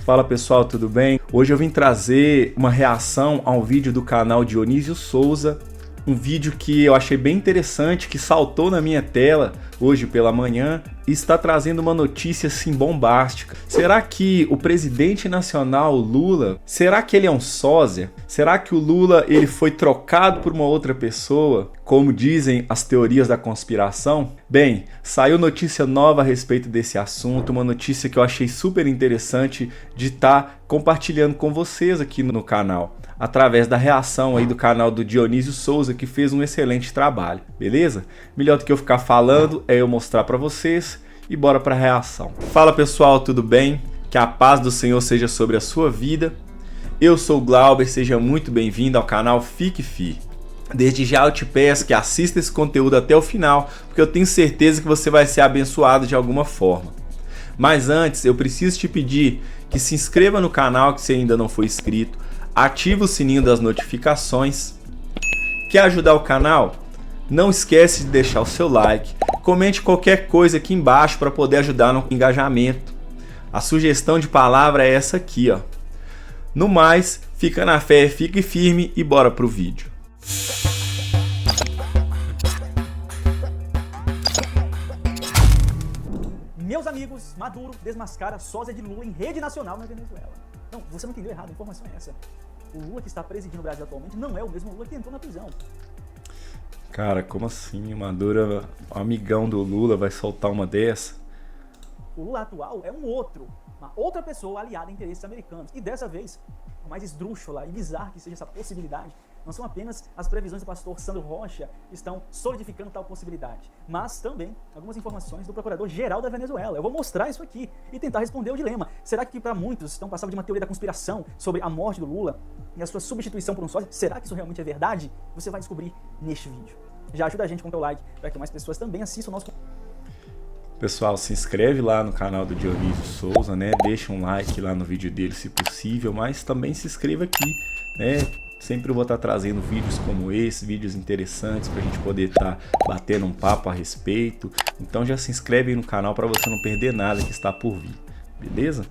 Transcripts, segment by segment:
Fala pessoal, tudo bem? Hoje eu vim trazer uma reação a um vídeo do canal Dionísio Souza, um vídeo que eu achei bem interessante, que saltou na minha tela hoje pela manhã e está trazendo uma notícia assim bombástica. Será que o presidente nacional Lula, será que ele é um sósia? Será que o Lula ele foi trocado por uma outra pessoa, como dizem as teorias da conspiração? Bem, saiu notícia nova a respeito desse assunto, uma notícia que eu achei super interessante de estar compartilhando com vocês aqui no canal, através da reação aí do canal do Dionísio Souza, que fez um excelente trabalho, beleza? Melhor do que eu ficar falando é eu mostrar para vocês e bora para a reação. Fala pessoal, tudo bem? Que a paz do Senhor seja sobre a sua vida. Eu sou o Glauber, seja muito bem-vindo ao canal Fique Fi. Desde já eu te peço que assista esse conteúdo até o final, porque eu tenho certeza que você vai ser abençoado de alguma forma. Mas antes, eu preciso te pedir que se inscreva no canal se ainda não for inscrito, ativa o sininho das notificações. Quer ajudar o canal? Não esquece de deixar o seu like, comente qualquer coisa aqui embaixo para poder ajudar no engajamento. A sugestão de palavra é essa aqui, ó. No mais, fica na fé, fique firme e bora pro vídeo. Meus amigos, Maduro desmascara sósia de Lula em rede nacional na Venezuela. Não, você não entendeu errado, a informação é essa. O Lula que está presidindo o Brasil atualmente não é o mesmo Lula que entrou na prisão. Cara, como assim? O Maduro, amigão do Lula, vai soltar uma dessa? O Lula atual é uma outra pessoa aliada a interesses americanos. E dessa vez, o mais esdrúxula e bizarro que seja essa possibilidade, não são apenas as previsões do pastor Sandro Rocha que estão solidificando tal possibilidade, mas também algumas informações do Procurador-Geral da Venezuela. Eu vou mostrar isso aqui e tentar responder o dilema. Será que para muitos estão passando de uma teoria da conspiração sobre a morte do Lula e a sua substituição por um sósia? Será que isso realmente é verdade? Você vai descobrir neste vídeo. Já ajuda a gente com o teu like para que mais pessoas também assistam o nosso conteúdo. Pessoal, se inscreve lá no canal do Dionísio Souza, né? Deixa um like lá no vídeo dele se possível, mas também se inscreva aqui, né? Sempre eu vou estar trazendo vídeos como esse, vídeos interessantes para a gente poder estar batendo um papo a respeito. Então já se inscreve aí no canal para você não perder nada que está por vir, beleza?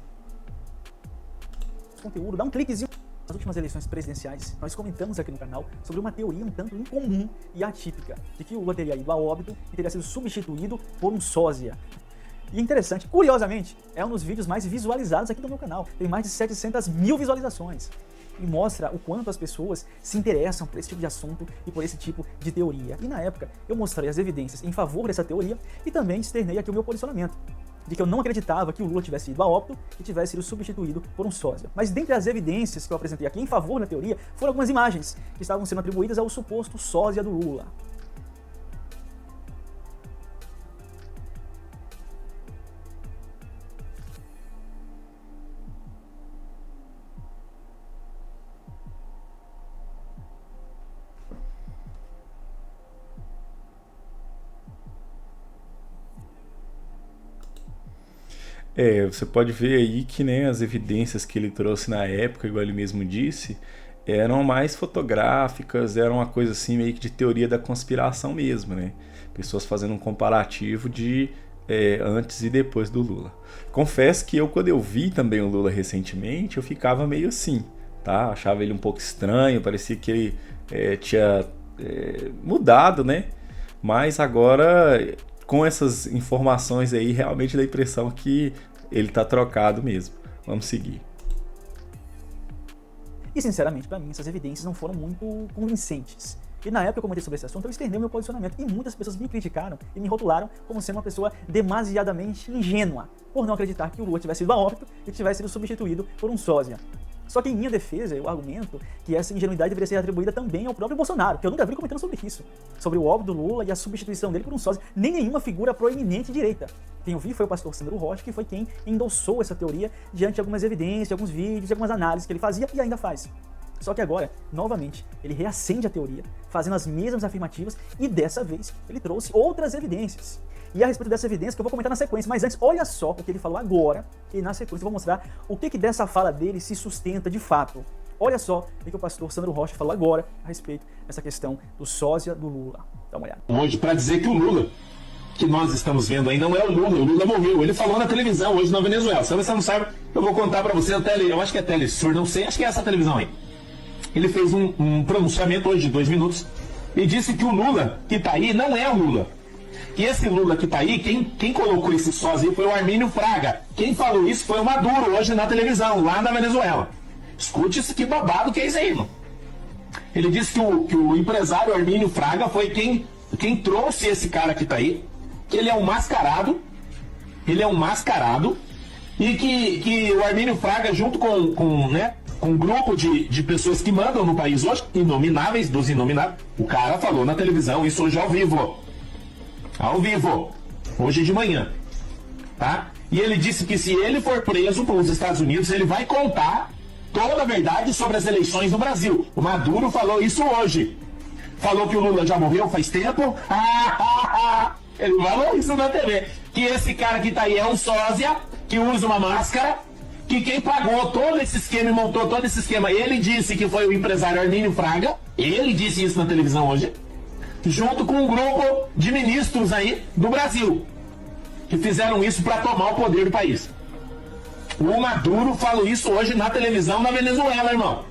Conteúdo, dá um cliquezinho. Nas últimas eleições presidenciais, nós comentamos aqui no canal sobre uma teoria um tanto incomum e atípica, de que o Lula teria ido a óbito e teria sido substituído por um sósia. E interessante, curiosamente, é um dos vídeos mais visualizados aqui do meu canal. Tem mais de 700 mil visualizações. E mostra o quanto as pessoas se interessam por esse tipo de assunto e por esse tipo de teoria. E na época, eu mostrei as evidências em favor dessa teoria e também externei aqui o meu posicionamento, de que eu não acreditava que o Lula tivesse ido a óbito e tivesse sido substituído por um sósia. Mas dentre as evidências que eu apresentei aqui em favor da teoria, foram algumas imagens que estavam sendo atribuídas ao suposto sósia do Lula. Você pode ver aí que, né, as evidências que ele trouxe na época, igual ele mesmo disse, eram mais fotográficas, eram uma coisa assim meio que de teoria da conspiração mesmo, né? Pessoas fazendo um comparativo de antes e depois do Lula. Confesso que quando eu vi também o Lula recentemente, eu ficava meio assim, tá? Achava ele um pouco estranho, parecia que ele tinha mudado, né? Mas agora, com essas informações aí, realmente dá a impressão que ele tá trocado mesmo. Vamos seguir. E sinceramente, para mim, essas evidências não foram muito convincentes. E na época que eu comentei sobre esse assunto, eu externei o meu posicionamento. E muitas pessoas me criticaram e me rotularam como sendo uma pessoa demasiadamente ingênua, por não acreditar que o Lula tivesse ido a óbito e tivesse sido substituído por um sósia. Só que em minha defesa, eu argumento que essa ingenuidade deveria ser atribuída também ao próprio Bolsonaro, que eu nunca vi comentando sobre isso, sobre o óbito do Lula e a substituição dele por um sósia, nem nenhuma figura proeminente de direita. Quem eu vi foi o pastor Sandro Rocha, que foi quem endossou essa teoria diante de algumas evidências, alguns vídeos, algumas análises que ele fazia e ainda faz. Só que agora, novamente, ele reacende a teoria, fazendo as mesmas afirmativas e dessa vez ele trouxe outras evidências. E a respeito dessa evidência que eu vou comentar na sequência, mas antes, olha só o que ele falou agora, e na sequência eu vou mostrar o que dessa fala dele se sustenta de fato. Olha só o que o pastor Sandro Rocha falou agora a respeito dessa questão do sósia do Lula. Dá uma olhada. Hoje para dizer que o Lula que nós estamos vendo aí não é o Lula morreu, ele falou na televisão hoje na Venezuela. Se você não sabe, eu vou contar para você, eu acho que é Telesur, não sei, acho que é essa televisão aí. Ele fez um pronunciamento hoje de 2 minutos e disse que o Lula que tá aí não é o Lula. Que esse Lula que tá aí, quem colocou esse sósia aí foi o Armínio Fraga. Quem falou isso foi o Maduro hoje na televisão, lá na Venezuela. Escute isso, que babado que é isso aí, mano. Ele disse que o empresário Armínio Fraga foi quem trouxe esse cara que tá aí, que ele é um mascarado, e que o Armínio Fraga, junto com um grupo de pessoas que mandam no país hoje, inomináveis, dos inomináveis, o cara falou na televisão isso hoje ao vivo, hoje de manhã, tá? E ele disse que se ele for preso pelos Estados Unidos, ele vai contar toda a verdade sobre as eleições no Brasil. O Maduro falou isso hoje. Falou que o Lula já morreu faz tempo. Ele falou isso na TV. Que esse cara que tá aí é um sósia, que usa uma máscara, que quem pagou todo esse esquema e montou todo esse esquema, ele disse que foi o empresário Armínio Fraga. Ele disse isso na televisão hoje. Junto com um grupo de ministros aí do Brasil, que fizeram isso para tomar o poder do país. O Maduro falou isso hoje na televisão na Venezuela, irmão.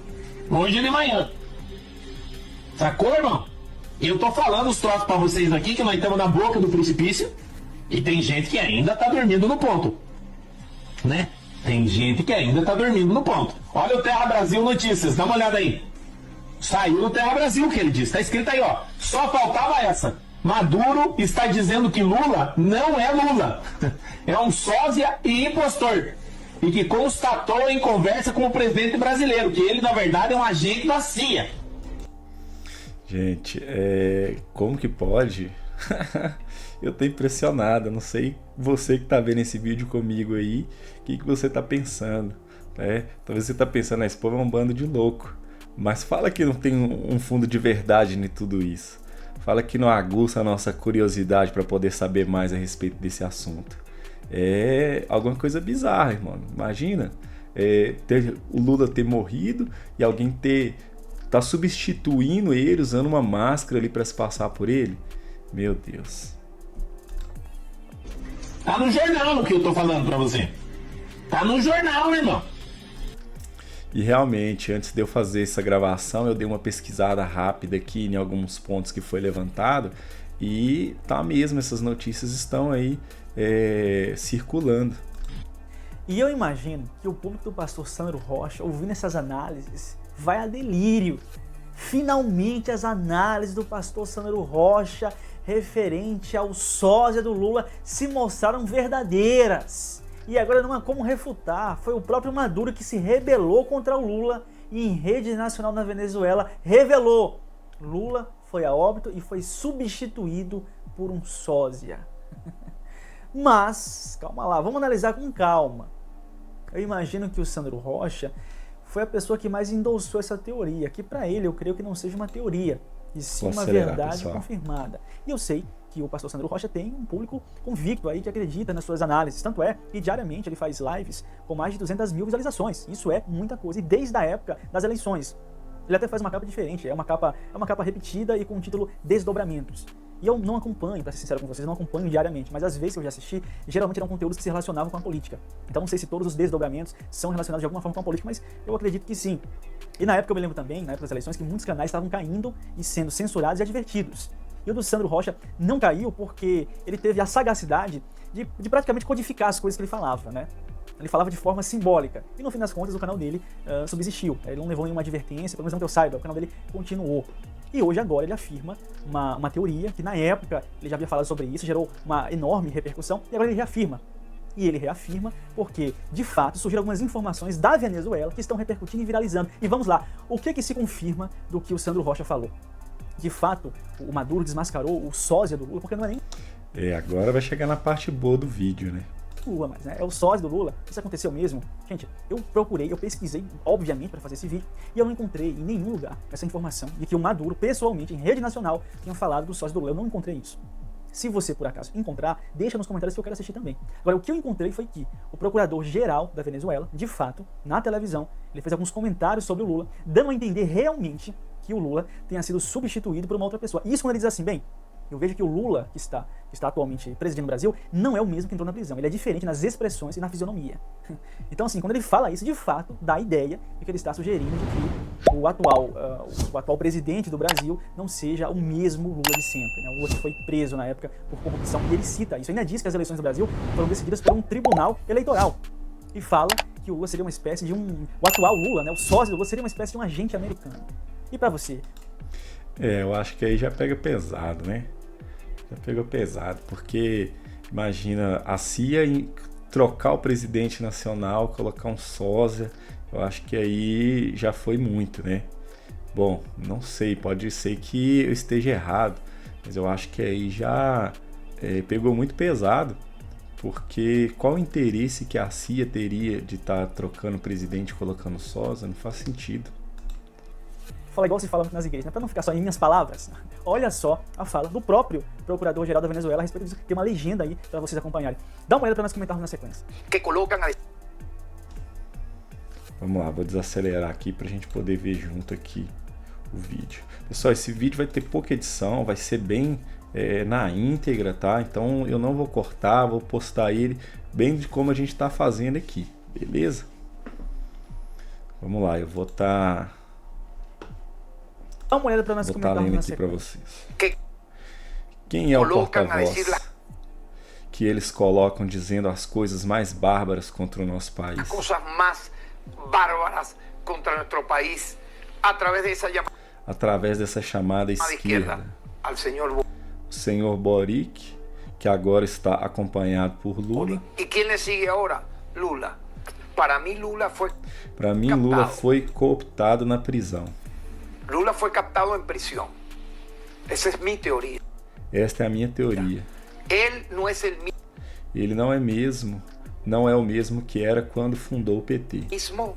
Hoje de manhã. Sacou, irmão? Eu tô falando os troços pra vocês aqui, que nós estamos na boca do precipício, e tem gente que ainda tá dormindo no ponto. Né? Tem gente que ainda tá dormindo no ponto. Olha o Terra Brasil Notícias, dá uma olhada aí. Saiu no Terra Brasil o que ele disse. Tá escrito aí, ó. Só faltava essa. Maduro está dizendo que Lula não é Lula. É um sósia e impostor. E que constatou em conversa com o presidente brasileiro, que ele, na verdade, é um agente da CIA. Gente, como que pode? Eu tô impressionado, não sei você que tá vendo esse vídeo comigo aí, o que você tá pensando, né? Talvez você tá pensando, esse povo é um bando de louco, mas fala que não tem um fundo de verdade em tudo isso. Fala que não aguça a nossa curiosidade para poder saber mais a respeito desse assunto. É alguma coisa bizarra, irmão. Imagina o Lula ter morrido e alguém tá substituindo ele, usando uma máscara ali para se passar por ele. Meu Deus. Tá no jornal o que eu tô falando pra você. Tá no jornal, irmão. E realmente, antes de eu fazer essa gravação, eu dei uma pesquisada rápida aqui em alguns pontos que foi levantado. E tá mesmo, essas notícias estão aí circulando. E eu imagino que o público do pastor Sandro Rocha, ouvindo essas análises, vai a delírio. Finalmente as análises do pastor Sandro Rocha referente ao sósia do Lula se mostraram verdadeiras. E agora não há como refutar, foi o próprio Maduro que se rebelou contra o Lula e em rede nacional na Venezuela revelou: Lula foi a óbito e foi substituído por um sósia. Mas, calma lá, vamos analisar com calma. Eu imagino que o Sandro Rocha foi a pessoa que mais endossou essa teoria, que para ele eu creio que não seja uma teoria, e sim uma verdade pessoal confirmada. E eu sei que o pastor Sandro Rocha tem um público convicto aí que acredita nas suas análises, tanto é que diariamente ele faz lives com mais de 200 mil visualizações. Isso é muita coisa, e desde a época das eleições. Ele até faz uma capa diferente, é uma capa repetida e com o título Desdobramentos. E eu não acompanho, pra ser sincero com vocês, não acompanho diariamente, mas às vezes que eu já assisti, geralmente eram conteúdos que se relacionavam com a política. Então não sei se todos os desdobramentos são relacionados de alguma forma com a política, mas eu acredito que sim. E na época eu me lembro também, na época das eleições, que muitos canais estavam caindo e sendo censurados e advertidos. E o do Sandro Rocha não caiu porque ele teve a sagacidade de praticamente codificar as coisas que ele falava, né? Ele falava de forma simbólica. E no fim das contas o canal dele subsistiu. Ele não levou nenhuma advertência, pelo menos não que eu saiba, o canal dele continuou. E hoje agora ele afirma uma teoria que na época ele já havia falado sobre isso, gerou uma enorme repercussão, e agora ele reafirma. E ele reafirma porque, de fato, surgiram algumas informações da Venezuela que estão repercutindo e viralizando. E vamos lá, o que se confirma do que o Sandro Rocha falou? De fato, o Maduro desmascarou o sósia do Lula, porque não é nem... agora vai chegar na parte boa do vídeo, né? Lula, mas né, é o sósia do Lula. Isso aconteceu mesmo? Gente, eu pesquisei, obviamente, para fazer esse vídeo, e eu não encontrei em nenhum lugar essa informação de que o Maduro, pessoalmente, em rede nacional, tinha falado do sósia do Lula. Eu não encontrei isso. Se você, por acaso, encontrar, deixa nos comentários que eu quero assistir também. Agora, o que eu encontrei foi que o procurador-geral da Venezuela, de fato, na televisão, ele fez alguns comentários sobre o Lula, dando a entender realmente que o Lula tenha sido substituído por uma outra pessoa. E isso quando ele diz assim, bem, eu vejo que o Lula, que está atualmente presidindo o Brasil, não é o mesmo que entrou na prisão. Ele é diferente nas expressões e na fisionomia. Então, assim, quando ele fala isso, de fato, dá a ideia de que ele está sugerindo que o atual presidente do Brasil não seja o mesmo Lula de sempre, né? O Lula que foi preso na época por corrupção, e ele cita isso. Ainda diz que as eleições do Brasil foram decididas por um tribunal eleitoral. E fala que o Lula seria uma espécie de o atual Lula, né? O sósia do Lula seria uma espécie de um agente americano. E pra você? Eu acho que aí já pega pesado, né? Já pegou pesado, porque imagina a CIA trocar o presidente nacional, colocar um sósia, eu acho que aí já foi muito, né? Bom, não sei, pode ser que eu esteja errado, mas eu acho que aí já pegou muito pesado, porque qual o interesse que a CIA teria de estar trocando o presidente e colocando sósia? Não faz sentido. Fala igual se fala nas igrejas, né? Para não ficar só em minhas palavras, olha só a fala do próprio Procurador-Geral da Venezuela a respeito disso. Tem uma legenda aí para vocês acompanharem. Dá uma olhada para nós comentarmos na sequência. Vamos lá, vou desacelerar aqui para a gente poder ver junto aqui o vídeo. Pessoal, esse vídeo vai ter pouca edição, vai ser bem na íntegra, tá? Então eu não vou cortar, vou postar ele bem de como a gente está fazendo aqui, beleza? Vamos lá, eu vou estar... Dá uma olhada para nós comentarmos lendo na aqui sequência. para vocês. Quem é o porta-voz que eles colocam dizendo as coisas mais bárbaras contra o nosso país? As coisas mais bárbaras contra nosso país através dessa chamada esquerda. O senhor Boric, que agora está acompanhado por Lula. E quem lhe segue agora? Lula. Para mim, Lula foi cooptado na prisão. Lula foi captado em prisão. Essa é minha teoria. Esta é a minha teoria. Ele não é o mesmo que era quando fundou o PT. Mesmo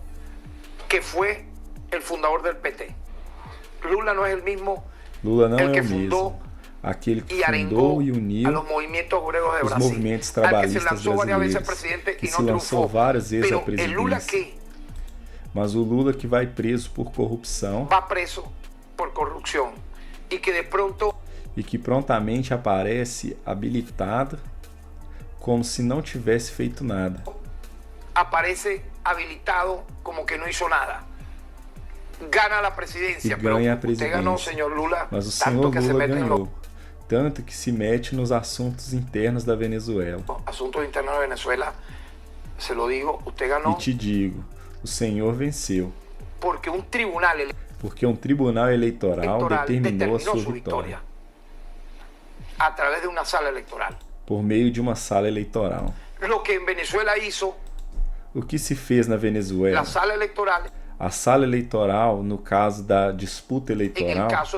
que foi o fundador do PT. Lula não é o mesmo. Lula não é o mesmo. Aquele que fundou e uniu os movimentos trabalhistas brasileiros, que se lançou várias vezes à presidência. Mas o Lula que vai preso por corrupção e que prontamente aparece habilitado como se não tivesse feito nada. Aparece habilitado como que não hizo nada. Ganha a presidência, mas o senhor Lula ganhou. Tanto que se mete nos assuntos internos da Venezuela. Assuntos internos da Venezuela, se lo digo, usted ganhou. E te digo, o senhor venceu. Porque um tribunal eleitoral determinou a sua vitória. Através de uma sala eleitoral. Por meio de uma sala eleitoral. Lo que em Venezuela hizo, o que se fez na Venezuela? A sala eleitoral, no caso da disputa eleitoral. No caso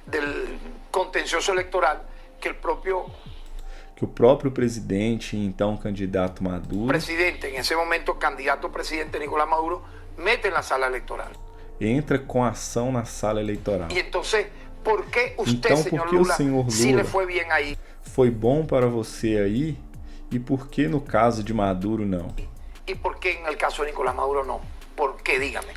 del contencioso eleitoral, que o próprio presidente, então candidato Maduro, em esse momento candidato presidente Nicolás Maduro, mete na sala eleitoral. Entra com ação na sala eleitoral. E então, por que usted, senhor Lula, se lhe foi bem aí? Foi bom para você aí, e por que no caso de Maduro não? E por que no caso de Nicolás Maduro não? Por que, dígame?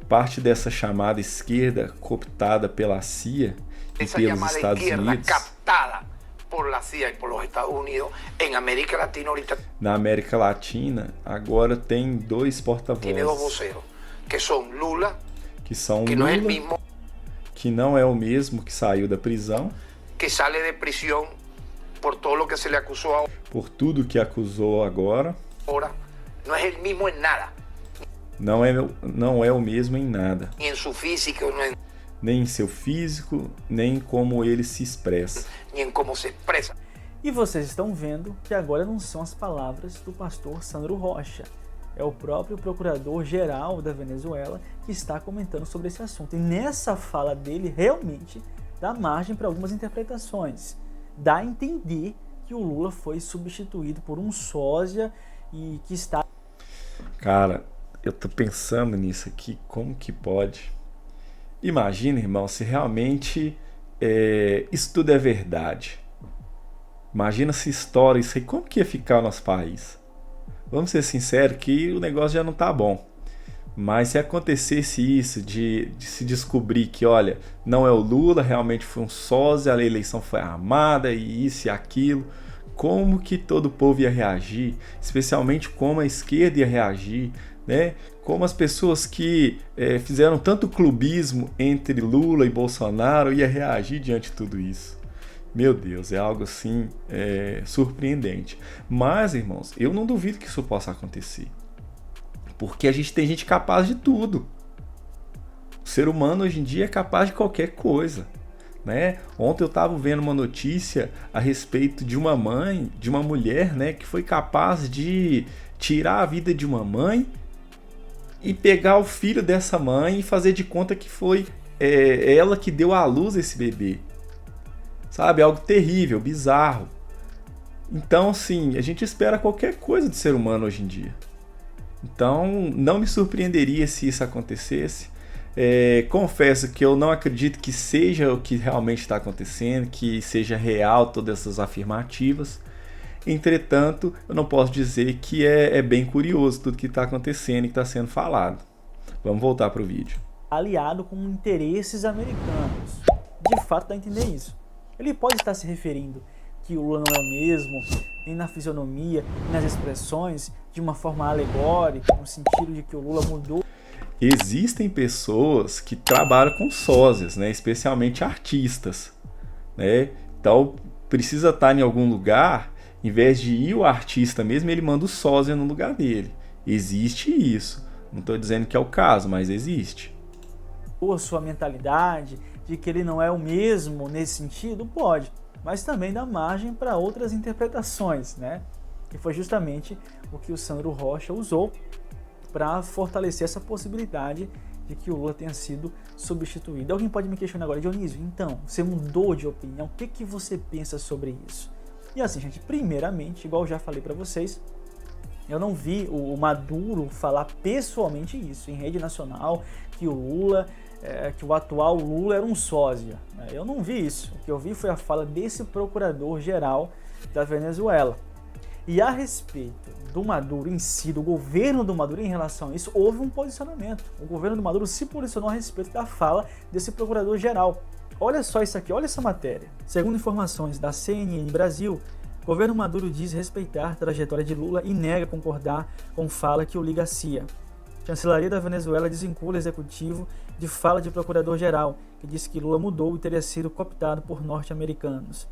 Parte dessa chamada esquerda cooptada pela CIA e pelos Estados Unidos. Captada por la CIA e por los Estados Unidos en América Latina ahorita. Na América Latina agora tem dois porta-vozes. Tem dois voceros, que são Lula, que não é o mesmo que saiu da prisão, que sale de prisão por todo o que se lhe acusou, por tudo que acusou agora. Não é o mesmo em nada. Não é o mesmo em nada. Nem em seu físico, nem em seu físico, nem em como ele se expressa. Nem em como se expressa. E vocês estão vendo que agora não são as palavras do pastor Sandro Rocha. É o próprio procurador-geral da Venezuela que está comentando sobre esse assunto. E nessa fala dele, realmente dá margem para algumas interpretações. Dá a entender que o Lula foi substituído por um sósia e que está... Cara, eu tô pensando nisso aqui, como que pode? Imagina, irmão, se realmente isso tudo é verdade. Imagina se estoura isso aí, como que ia ficar o nosso país? Vamos ser sinceros que o negócio já não tá bom. Mas se acontecesse isso, de se descobrir que, olha, não é o Lula, realmente foi um sósia, a eleição foi armada e isso e aquilo, como que todo o povo ia reagir? Especialmente como a esquerda ia reagir, né? Como as pessoas que fizeram tanto clubismo entre Lula e Bolsonaro ia reagir diante de tudo isso. Meu Deus, é algo assim surpreendente. Mas, irmãos, eu não duvido que isso possa acontecer. Porque a gente tem gente capaz de tudo. O ser humano hoje em dia é capaz de qualquer coisa, né? Ontem eu estava vendo uma notícia a respeito de uma mãe, de uma mulher, né, que foi capaz de tirar a vida de uma mãe e pegar o filho dessa mãe e fazer de conta que foi ela que deu à luz esse bebê. Sabe? Algo terrível, bizarro. Então, assim, a gente espera qualquer coisa do ser humano hoje em dia. Então, não me surpreenderia se isso acontecesse. Confesso que eu não acredito que seja o que realmente está acontecendo, que seja real todas essas afirmativas. Entretanto, eu não posso dizer que é bem curioso tudo que está acontecendo e que está sendo falado. Vamos voltar para o vídeo. Aliado com interesses americanos. De fato, dá a entender isso. Ele pode estar se referindo que o Lula não é o mesmo, nem na fisionomia, nem nas expressões, de uma forma alegórica, no sentido de que o Lula mudou. Existem pessoas que trabalham com sósias, né? Especialmente artistas, né? Então, precisa estar em algum lugar, em vez de ir o artista mesmo, ele manda o sósia no lugar dele. Existe isso. Não estou dizendo que é o caso, mas existe. Ou a sua mentalidade de que ele não é o mesmo nesse sentido, pode. Mas também dá margem para outras interpretações, né? Que foi justamente o que o Sandro Rocha usou para fortalecer essa possibilidade de que o Lula tenha sido substituído. Alguém pode me questionar agora, Dionísio, então, você mudou de opinião, o que você pensa sobre isso? E assim, gente, primeiramente, igual eu já falei para vocês, eu não vi o Maduro falar pessoalmente isso, em rede nacional, que o Lula, que o atual Lula era um sósia. Eu não vi isso. O que eu vi foi a fala desse procurador-geral da Venezuela. E a respeito do Maduro em si, do governo do Maduro em relação a isso, houve um posicionamento. O governo do Maduro se posicionou a respeito da fala desse procurador-geral. Olha só isso aqui, olha essa matéria. Segundo informações da CNN Brasil, o governo Maduro diz respeitar a trajetória de Lula e nega concordar com fala que o liga à CIA. A Chancelaria da Venezuela desvincula o executivo de fala de procurador-geral, que disse que Lula mudou e teria sido cooptado por norte-americanos.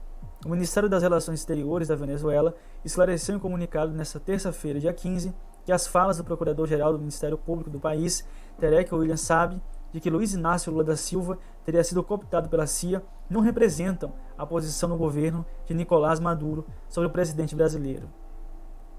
O Ministério das Relações Exteriores da Venezuela esclareceu em comunicado nesta terça-feira, dia 15, que as falas do Procurador-Geral do Ministério Público do país, Tarek William Saab, de que Luiz Inácio Lula da Silva teria sido cooptado pela CIA, não representam a posição do governo de Nicolás Maduro sobre o presidente brasileiro.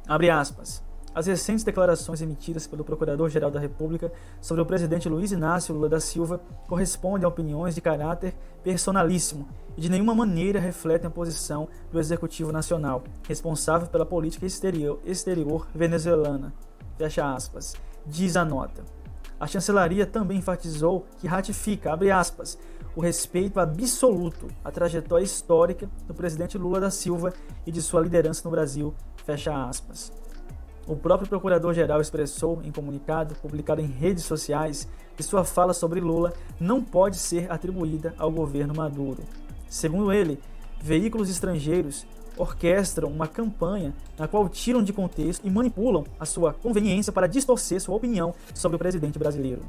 Abre aspas. As recentes declarações emitidas pelo Procurador-Geral da República sobre o presidente Luiz Inácio Lula da Silva correspondem a opiniões de caráter personalíssimo e de nenhuma maneira refletem a posição do Executivo Nacional, responsável pela política exterior venezuelana. Fecha aspas. Diz a nota. A chancelaria também enfatizou que ratifica, abre aspas, o respeito absoluto à trajetória histórica do presidente Lula da Silva e de sua liderança no Brasil, fecha aspas. O próprio procurador-geral expressou em comunicado publicado em redes sociais que sua fala sobre Lula não pode ser atribuída ao governo Maduro. Segundo ele, veículos estrangeiros orquestram uma campanha na qual tiram de contexto e manipulam a sua conveniência para distorcer sua opinião sobre o presidente brasileiro.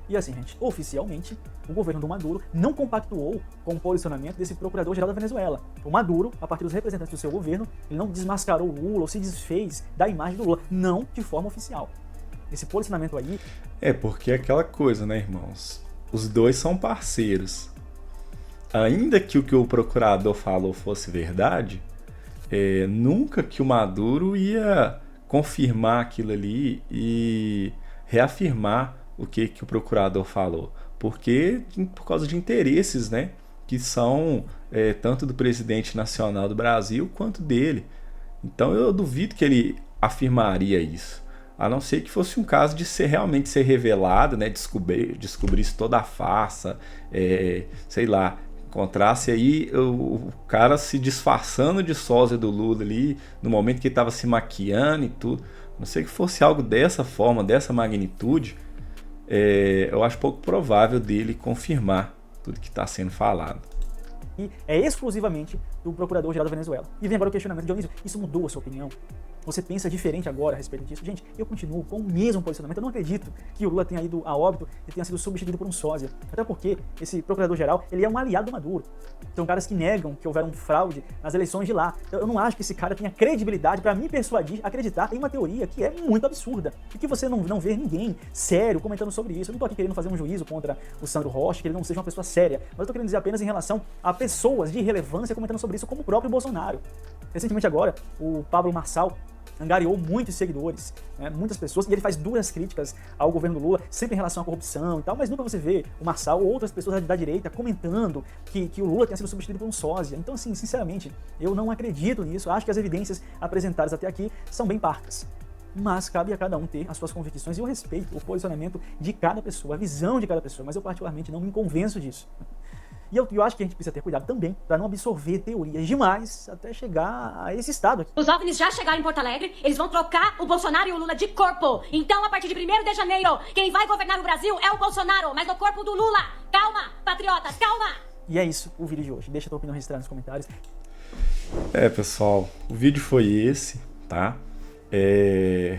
E assim, gente, oficialmente, o governo do Maduro não compactuou com o posicionamento desse procurador-geral da Venezuela. O Maduro, a partir dos representantes do seu governo, ele não desmascarou o Lula ou se desfez da imagem do Lula, não de forma oficial. Esse posicionamento aí... porque é aquela coisa, né, irmãos? Os dois são parceiros. Ainda que o que o procurador falou fosse verdade, nunca que o Maduro ia confirmar aquilo ali e reafirmar o que o procurador falou, porque por causa de interesses, né, que são tanto do presidente nacional do Brasil quanto dele. Então eu duvido que ele afirmaria isso, a não ser que fosse um caso de realmente ser revelado, né, descobrisse toda a farsa, sei lá, encontrasse aí o cara se disfarçando de sósia do Lula ali no momento que ele estava se maquiando e tudo, a não ser que fosse algo dessa forma, dessa magnitude. eu acho pouco provável dele confirmar tudo que está sendo falado. E é exclusivamente do Procurador-Geral da Venezuela. E vem agora o questionamento, Dionísio, isso mudou a sua opinião? Você pensa diferente agora a respeito disso? Gente, eu continuo com o mesmo posicionamento. Eu não acredito que o Lula tenha ido a óbito e tenha sido substituído por um sósia. Até porque esse Procurador-Geral, ele é um aliado do Maduro. São caras que negam que houveram fraude nas eleições de lá. Eu não acho que esse cara tenha credibilidade para me persuadir a acreditar em uma teoria que é muito absurda. E que você não vê ninguém sério comentando sobre isso. Eu não tô aqui querendo fazer um juízo contra o Sandro Rocha, que ele não seja uma pessoa séria. Mas eu tô querendo dizer apenas em relação a pessoas de relevância comentando sobre isso, como o próprio Bolsonaro. Recentemente agora, o Pablo Marçal angariou muitos seguidores, né, muitas pessoas, e ele faz duras críticas ao governo do Lula, sempre em relação à corrupção e tal, mas nunca você vê o Marçal ou outras pessoas da direita comentando que o Lula tenha sido substituído por um sósia. Então, assim, sinceramente, eu não acredito nisso. Acho que as evidências apresentadas até aqui são bem parcas. Mas cabe a cada um ter as suas convicções e eu respeito o posicionamento de cada pessoa, a visão de cada pessoa, mas eu particularmente não me convenço disso. E eu acho que a gente precisa ter cuidado também para não absorver teorias demais até chegar a esse estado aqui. Os OVNIs já chegaram em Porto Alegre, eles vão trocar o Bolsonaro e o Lula de corpo. Então, a partir de 1º de janeiro, quem vai governar o Brasil é o Bolsonaro, mas no corpo do Lula. Calma, patriotas, calma! E é isso o vídeo de hoje. Deixa a tua opinião registrada nos comentários. Pessoal, o vídeo foi esse, tá?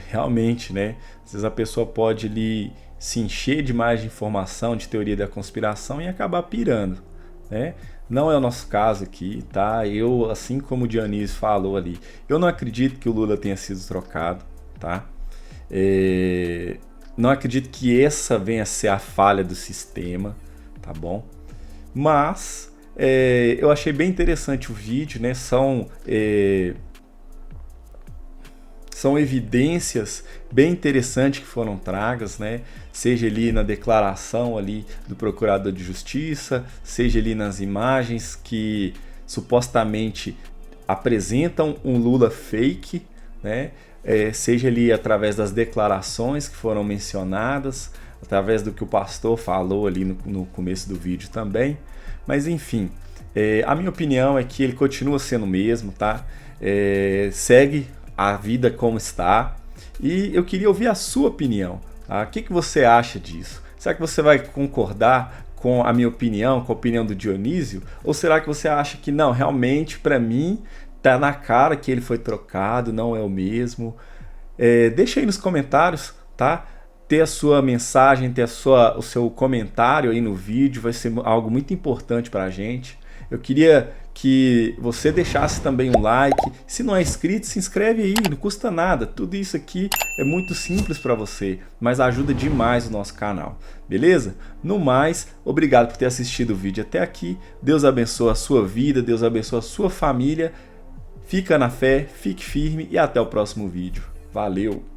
Realmente, né? Às vezes a pessoa pode ali se encher demais de informação, de teoria da conspiração e acabar pirando, né? Não é o nosso caso aqui, tá? Eu, assim como o Dionísio falou ali, eu não acredito que o Lula tenha sido trocado, tá? Não acredito que essa venha a ser a falha do sistema, tá bom? Mas eu achei bem interessante o vídeo, né? São evidências bem interessantes que foram tragas, né? Seja ali na declaração ali do Procurador de Justiça, seja ali nas imagens que supostamente apresentam um Lula fake, né? Seja ali através das declarações que foram mencionadas, através do que o pastor falou ali no começo do vídeo também. Mas enfim, a minha opinião é que ele continua sendo o mesmo, tá? Segue a vida como está, e eu queria ouvir a sua opinião, tá? O que você acha disso? Será que você vai concordar com a minha opinião, com a opinião do Dionísio? Ou será que você acha que não, realmente para mim tá na cara que ele foi trocado, não é o mesmo? Deixa aí nos comentários, tá? Ter a sua mensagem, ter o seu comentário aí no vídeo vai ser algo muito importante pra gente. Eu queria que você deixasse também um like. Se não é inscrito, se inscreve aí, não custa nada. Tudo isso aqui é muito simples para você, mas ajuda demais o nosso canal, beleza? No mais, obrigado por ter assistido o vídeo até aqui. Deus abençoe a sua vida, Deus abençoe a sua família. Fica na fé, fique firme e até o próximo vídeo. Valeu!